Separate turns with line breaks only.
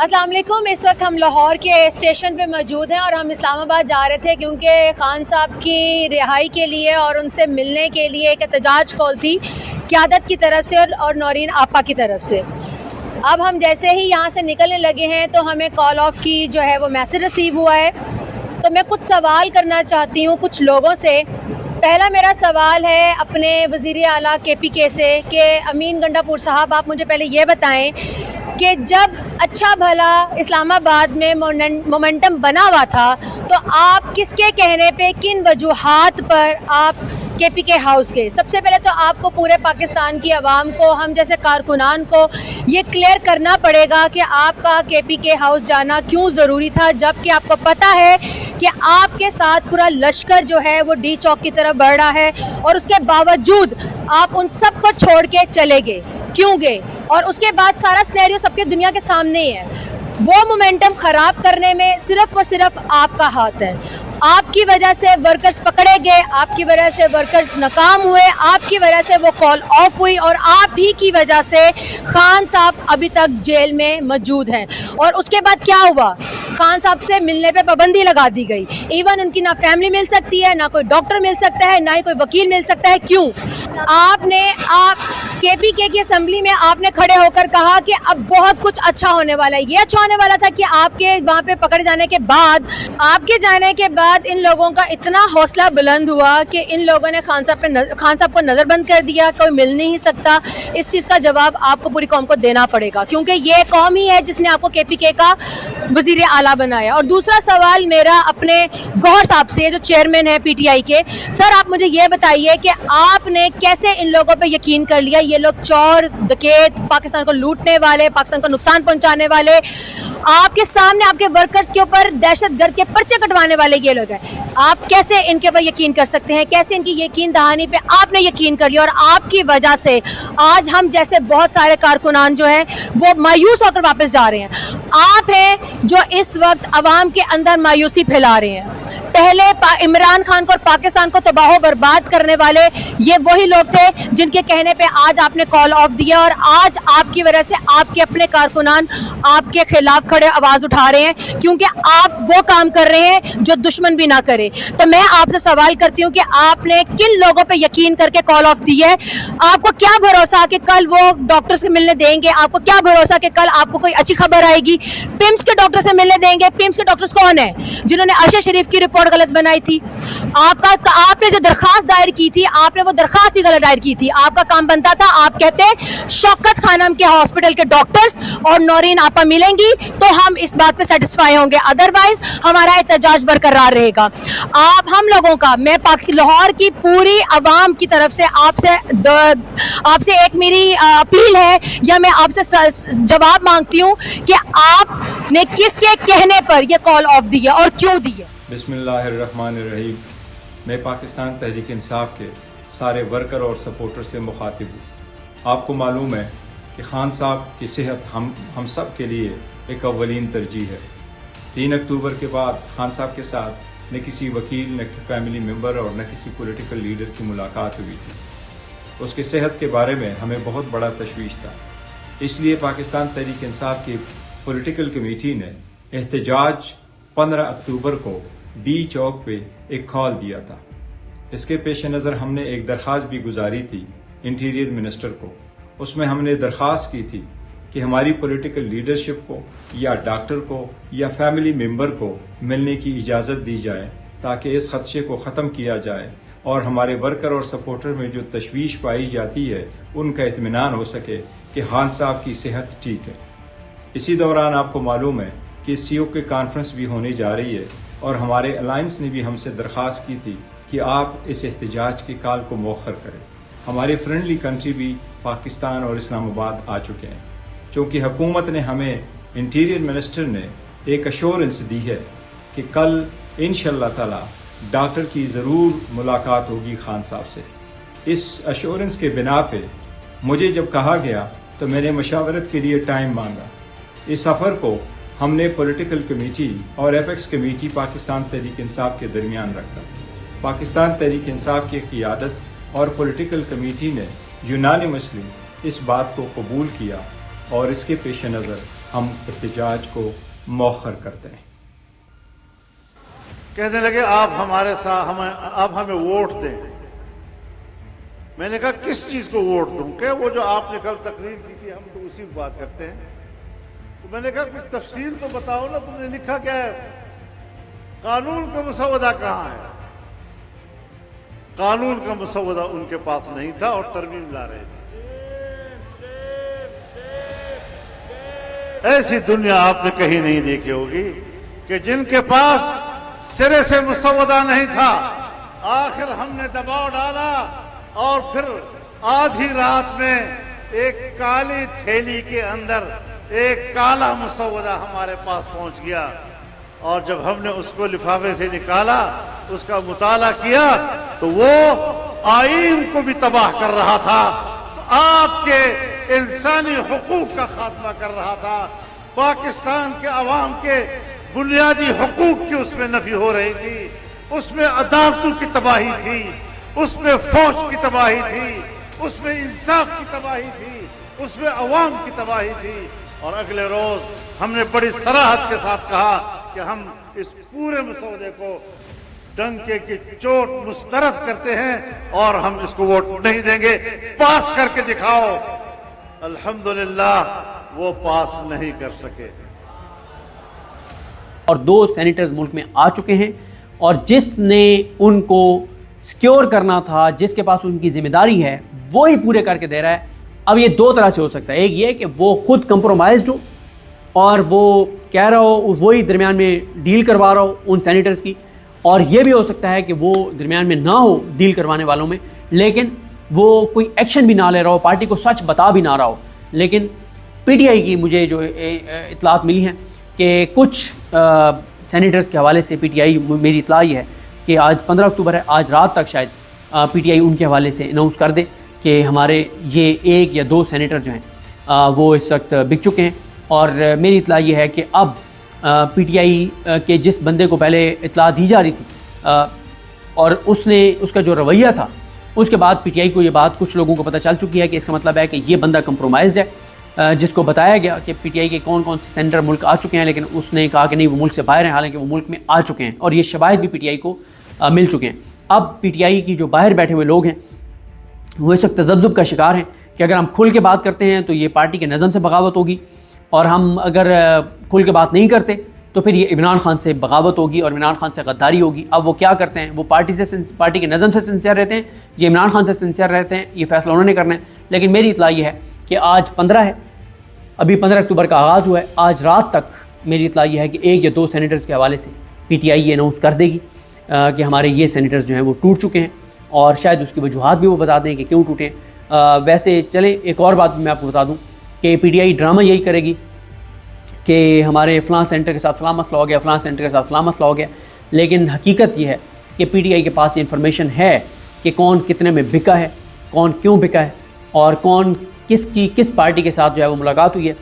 अस्सलाम वालेकुम। इस वक्त हम लाहौर के स्टेशन पे मौजूद हैं और हम इस्लामाबाद जा रहे थे क्योंकि खान साहब की रिहाई के लिए और उनसे मिलने के लिए एक एहतजाज कॉल थी क़यादत की तरफ से और नौरीन आपा की तरफ से। अब हम जैसे ही यहाँ से निकलने लगे हैं तो हमें कॉल ऑफ की जो है वो मैसेज रिसीव हुआ है। तो मैं कुछ सवाल करना चाहती हूँ कुछ लोगों से। पहला मेरा सवाल है अपने वज़ीर आला KPK से कि अमीन गंडापुर साहब, आप मुझे पहले ये बताएं कि जब अच्छा भला इस्लामाबाद में मोमेंटम बना हुआ था तो आप किसके कहने पे, किन वजूहात पर आप KPK हाउस गए? सबसे पहले तो आपको पूरे पाकिस्तान की आवाम को, हम जैसे कारकुनान को ये क्लियर करना पड़ेगा कि आपका KPK हाउस जाना क्यों ज़रूरी था, जबकि आपको पता है कि आपके साथ पूरा लश्कर जो है वो D चौक की तरफ बढ़ रहा है और उसके बावजूद आप उन सब को छोड़ के चले गए। क्यों गए? और उसके बाद सारा सिनेरियो सबके दुनिया के सामने ही है। वो मोमेंटम ख़राब करने में सिर्फ़ और सिर्फ आपका हाथ है। आपकी वजह से वर्कर्स पकड़े गए, आपकी वजह से वर्कर्स नाकाम हुए, आपकी वजह से वो कॉल ऑफ हुई और आप ही की वजह से खान साहब अभी तक जेल में मौजूद हैं। और उसके बाद क्या हुआ? खान साहब से मिलने पे पाबंदी लगा दी गई। इवन उनकी ना फैमिली मिल सकती है, ना कोई डॉक्टर मिल सकता है, ना ही कोई वकील मिल सकता है। क्यों? आप KPK की असेंबली में आपने खड़े होकर कहा कि अब बहुत कुछ अच्छा होने वाला है। ये अच्छा होने वाला था कि आपके वहाँ पे पकड़े जाने के बाद, आपके जाने के बाद इन लोगों का इतना हौसला बुलंद हुआ कि इन लोगों ने खान साहब को नज़रबंद कर दिया। कोई मिल नहीं सकता। इस चीज़ का जवाब आपको पूरी कौम को देना पड़ेगा क्योंकि ये कौम ही है जिसने आपको KPK का वज़ीर आला बनाया। और दूसरा सवाल मेरा अपने गौहर साहब से, जो चेयरमैन है PTI के। सर, आप मुझे ये बताइए कि आपने कैसे इन लोगों पे यकीन कर लिया? ये लोग चोर, डकैत, पाकिस्तान को लूटने वाले, पाकिस्तान को नुकसान पहुंचाने वाले, आपके सामने आपके वर्कर्स के ऊपर दहशतगर्द के पर्चे कटवाने वाले ये लोग हैं। आप कैसे इनके ऊपर यकीन कर सकते हैं? कैसे इनकी यकीन दहानी पे आपने यकीन कर लिया? और आपकी वजह से आज हम जैसे बहुत सारे कारकुनान जो हैं वो मायूस होकर वापस जा रहे हैं। आप हैं जो इस वक्त अवाम के अंदर मायूसी फैला रहे हैं। पहले इमरान खान को और पाकिस्तान को तबाह बर्बाद करने वाले ये वही लोग थे जिनके कहने पे आज आपने कॉल ऑफ दिया और आज आपकी वजह से आपके अपने कारकुनान आपके खिलाफ खड़े आवाज़ उठा रहे हैं क्योंकि आप वो काम कर रहे हैं जो दुश्मन भी ना करे। तो मैं आपसे सवाल करती हूँ कि आपने किन लोगों पे यकीन करके कॉल ऑफ दी है? आपको क्या भरोसा कि कल वो डॉक्टर से मिलने देंगे? आपको क्या भरोसा कि कल आपको कोई अच्छी खबर आएगी? पिम्स के डॉक्टर से मिलने देंगे? पिम्स के डॉक्टर्स कौन है जिन्होंने अरशद शरीफ की रिपोर्ट गलत बनाई थी? आपने जो दरखास्त दायर की थी, आपने वो दरखास्त ही गलत दायर की थी। आपका काम बनता था, आप कहते शौकत खानम के हॉस्पिटल के डॉक्टर्स और नौरीन आपा मिलेंगी तो हम इस बात पे सेटिस्फाई होंगे, अदरवाइज हमारा एहतजाज बरकरार रहेगा। हम लोगों का, मैं लाहौर की पूरी आवाम की तरफ से आपसे एक मेरी अपील है या मैं आपसे जवाब मांगती हूँ कि आपने किसके कहने पर यह कॉल ऑफ दी है और क्यों दी है?
बिस्मिल्लाहिर्रहमानिर्रहीम। मैं पाकिस्तान तहरीक इंसाफ के सारे वर्कर और सपोर्टर से मुखातिब हूँ। आपको मालूम है कि खान साहब की सेहत हम सब के लिए एक अव्वलीन तरजीह है। 3 अक्टूबर के बाद खान साहब के साथ न किसी वकील, न फैमिली मेम्बर और न किसी पॉलिटिकल लीडर की मुलाकात हुई थी। उसकी सेहत के बारे में हमें बहुत बड़ा तशवीश था। इसलिए पाकिस्तान तहरीक इंसाफ की पॉलिटिकल कमेटी ने एहतजाज 15 अक्टूबर को D चौक पे एक कॉल दिया था। इसके पेश नज़र हमने एक दरख्वास्त भी गुजारी थी इंटीरियर मिनिस्टर को। उसमें हमने दरख्वास्त की थी कि हमारी पॉलिटिकल लीडरशिप को या डॉक्टर को या फैमिली मेम्बर को मिलने की इजाज़त दी जाए ताकि इस खदशे को ख़त्म किया जाए और हमारे वर्कर और सपोर्टर में जो तशवीश पाई जाती है उनका इत्मीनान हो सके कि खान साहब की सेहत ठीक है। इसी दौरान आपको मालूम है कि CO की कॉन्फ्रेंस भी होने जा रही है और हमारे अलायंस ने भी हमसे दरख्वास्त की थी कि आप इस एहतजाज के कॉल को मौखर करें। हमारे फ्रेंडली कंट्री भी पाकिस्तान और इस्लामाबाद आ चुके हैं। चूँकि हुकूमत ने हमें, इंटीरियर मिनिस्टर ने एक अश्योरेंस दी है कि कल इंशाअल्लाह ताला डॉक्टर की ज़रूर मुलाकात होगी खान साहब से। इस अश्योरेंस के बिना पे मुझे जब कहा गया तो मैंने मशावरत के लिए टाइम मांगा। इस सफ़र को हमने पॉलिटिकल कमेटी और एपेक्स कमेटी पाकिस्तान तहरीक इंसाफ के दरमियान रखा। पाकिस्तान तहरीक इंसाफ की क़ियादत और पॉलिटिकल कमेटी ने यूनानिमसली इस बात को कबूल किया اور اس کے پیش نظر ہم احتجاج کو مؤخر کرتے ہیں۔
کہنے لگے آپ ہمارے ساتھ آپ ہمیں ووٹ دیں۔ میں نے کہا کس چیز کو ووٹ دوں؟ کہ وہ جو آپ نے کل تقریر کی تھی ہم تو اسی بات کرتے ہیں۔ تو میں نے کہا کچھ تفصیل تو بتاؤ نا، تم نے لکھا کیا ہے؟ قانون کا مسودہ کہاں ہے؟ قانون کا مسودہ ان کے پاس نہیں تھا اور ترمیم لا رہے تھے۔ ایسی دنیا آپ نے کہیں نہیں دیکھی ہوگی کہ جن کے پاس سرے سے مسودہ نہیں تھا، آخر ہم نے دباؤ ڈالا اور پھر آدھی رات میں ایک کالی تھیلی کے اندر ایک کالا مسودہ ہمارے پاس پہنچ گیا، اور جب ہم نے اس کو لفافے سے نکالا، اس کا مطالعہ کیا، تو وہ آئین کو بھی تباہ کر رہا تھا، آپ کے انسانی حقوق کا خاتمہ کر رہا تھا، پاکستان کے عوام کے بنیادی حقوق کی اس میں نفی ہو رہی تھی، اس میں عدالتوں کی تباہی تھی، اس میں فوج کی تباہی تھی، اس میں انصاف کی تباہی تھی، اس میں عوام کی تباہی تھی۔ اور اگلے روز ہم نے بڑی صراحت کے ساتھ کہا کہ ہم اس پورے مسودے کو ڈنکے کی چوٹ مسترد کرتے ہیں اور ہم اس کو ووٹ نہیں دیں گے، پاس کر کے دکھاؤ۔ الحمدللہ وہ پاس نہیں کر سکے۔
اور 2 سینیٹرز ملک میں آ چکے ہیں، اور جس نے ان کو سیکیور کرنا تھا، جس کے پاس ان کی ذمہ داری ہے، وہی پورے کر کے دے رہا ہے۔ اب یہ 2 طرح سے ہو سکتا ہے، ایک یہ کہ وہ خود کمپرومائزڈ ہو اور وہ کہہ رہا ہو، وہی درمیان میں ڈیل کروا رہا ہو ان سینیٹرز کی، اور یہ بھی ہو سکتا ہے کہ وہ درمیان میں نہ ہو ڈیل کروانے والوں میں، لیکن وہ کوئی ایکشن بھی نہ لے رہا ہو، پارٹی کو سچ بتا بھی نہ رہا ہو۔ لیکن پی ٹی آئی کی مجھے جو اطلاعات ملی ہیں کہ کچھ سینیٹرز کے حوالے سے پی ٹی آئی، میری اطلاع یہ ہے کہ آج 15 اکتوبر ہے، آج رات تک شاید پی ٹی آئی ان کے حوالے سے اناؤنس کر دے کہ ہمارے یہ 1 یا 2 سینیٹر جو ہیں وہ اس وقت بک چکے ہیں۔ اور میری اطلاع یہ ہے کہ اب پی ٹی آئی کے جس بندے کو پہلے اطلاع دی جا رہی تھی اور اس کا جو رویہ تھا، اس کے بعد پی ٹی آئی کو یہ بات کچھ لوگوں کو پتہ چل چکی ہے کہ اس کا مطلب ہے کہ یہ بندہ کمپرومائزڈ ہے، جس کو بتایا گیا کہ پی ٹی آئی کے کون کون سے سینیٹر ملک آ چکے ہیں، لیکن اس نے کہا کہ نہیں وہ ملک سے باہر ہیں، حالانکہ وہ ملک میں آ چکے ہیں، اور یہ شواہد بھی پی ٹی آئی کو مل چکے ہیں۔ اب پی ٹی آئی کی جو باہر بیٹھے ہوئے لوگ ہیں وہ اس وقت تذبذب کا شکار ہیں کہ اگر ہم کھل کے بات کرتے ہیں تو یہ پارٹی کے نظم سے بغاوت ہوگی، اور ہم اگر کھل کے بات نہیں کرتے تو پھر یہ عمران خان سے بغاوت ہوگی اور عمران خان سے غداری ہوگی۔ اب وہ کیا کرتے ہیں، وہ پارٹی کے نظم سے سنسیئر رہتے ہیں، یہ عمران خان سے سنسیئر رہتے ہیں، یہ فیصلہ انہوں نے کرنا ہے۔ لیکن میری اطلاع یہ ہے کہ آج 15 ہے، ابھی 15 اکتوبر کا آغاز ہوا ہے، آج رات تک میری اطلاع یہ ہے کہ 1 یا 2 سینیٹرز کے حوالے سے پی ٹی آئی یہ اناؤنس کر دے گی کہ ہمارے یہ سینیٹرز جو ہیں وہ ٹوٹ چکے ہیں، اور شاید اس کی وجوہات بھی وہ بتا دیں کہ کیوں ٹوٹے ہیں۔ ویسے چلیں ایک اور بات بھی میں آپ کو بتا دوں کہ پی ٹی آئی ڈرامہ یہی کرے گی کہ ہمارے فلاں سینٹر کے ساتھ فلاں مسئلہ ہو گیا، فلاں سینٹر کے ساتھ فلاں مسئلہ ہو گیا، لیکن حقیقت یہ ہے کہ پی ٹی آئی کے پاس یہ انفارمیشن ہے کہ کون کتنے میں بکا ہے، کون کیوں بکا ہے، اور کون کس پارٹی کے ساتھ جو ہے وہ ملاقات ہوئی ہے۔